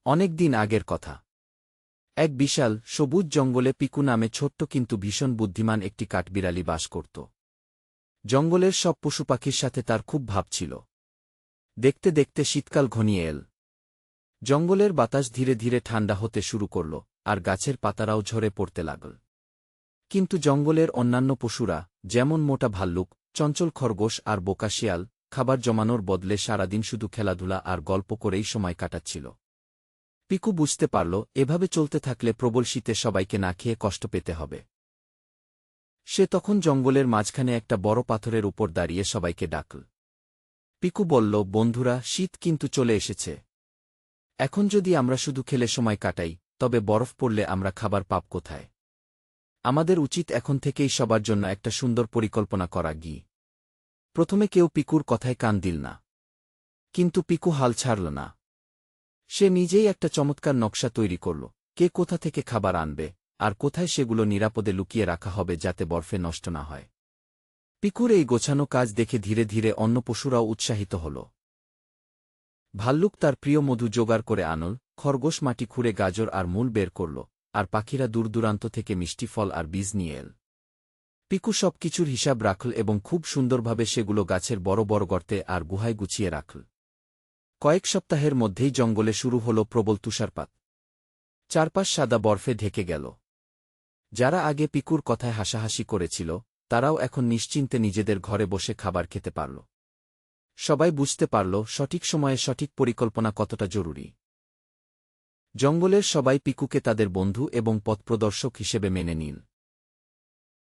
অনেক দিন আগের কথা। এক বিশাল সবুজ জঙ্গলে পিকু নামে ছোট্ট কিন্তু ভীষণ বুদ্ধিমান একটি কাঠবিড়ালি বাস করত। জঙ্গলের সব পশুপাখির সাথে তার খুব ভাব ছিল। দেখতে দেখতে শীতকাল ঘনিয়ে এল। জঙ্গলের বাতাস ধীরে ধীরে ঠান্ডা হতে শুরু করল, আর গাছের পাতারাও ঝরে পড়তে লাগল। কিন্তু জঙ্গলের অন্যান্য পশুরা, যেমন মোটা ভাল্লুক, চঞ্চল খরগোশ আর বোকা শিয়াল, খাবার জমানোর বদলে সারাদিন শুধু খেলাধুলা আর গল্প করেই সময় কাটাচ্ছিল। পিকু বুঝতে পারল, এভাবে চলতে থাকলে প্রবল শীতে সবাইকে না খেয়ে কষ্ট পেতে হবে। সে তখন জঙ্গলের মাঝখানে একটা বড় পাথরের উপর দাঁড়িয়ে সবাইকে ডাকল। পিকু বলল, বন্ধুরা, শীত কিন্তু চলে এসেছে। এখন যদি আমরা শুধু খেলে সময় কাটাই, তবে বরফ পড়লে আমরা খাবার পাব কোথায়? আমাদের উচিত এখন থেকেই সবার জন্য একটা সুন্দর পরিকল্পনা করা। প্রথমে কেউ পিকুর কথায় কান দিল না। কিন্তু পিকু হাল ছাড়ল না। সে নিজেই একটা চমৎকার নকশা তৈরি করল, কে কোথা থেকে খাবার আনবে, আর কোথায় সেগুলো নিরাপদে লুকিয়ে রাখা হবে যাতে বরফে নষ্ট না হয়। পিকুর এই গোছানো কাজ দেখে ধীরে ধীরে অন্য পশুরাও উৎসাহিত হল। ভাল্লুক তার প্রিয় মধু জোগাড় করে আনল, খরগোশ মাটি খুঁড়ে গাজর আর মূল বের করল, আর পাখিরা দূরদূরান্ত থেকে মিষ্টি ফল আর বীজ নিয়ে এল। পিকু সব কিছুর হিসাব রাখল এবং খুব সুন্দরভাবে সেগুলো গাছের বড় বড় গর্তে আর গুহায় গুছিয়ে রাখল। কয়েক সপ্তাহের মধ্যেই জঙ্গলে শুরু হল প্রবল তুষারপাত। চারপাশ সাদা বরফে ঢেকে গেল। যারা আগে পিকুর কথায় হাসাহাসি করেছিল, তারাও এখন নিশ্চিন্তে নিজেদের ঘরে বসে খাবার খেতে পারল। সবাই বুঝতে পারল সঠিক সময়ে সঠিক পরিকল্পনা কতটা জরুরি। জঙ্গলের সবাই পিকুকে তাদের বন্ধু এবং পথপ্রদর্শক হিসেবে মেনে নিল।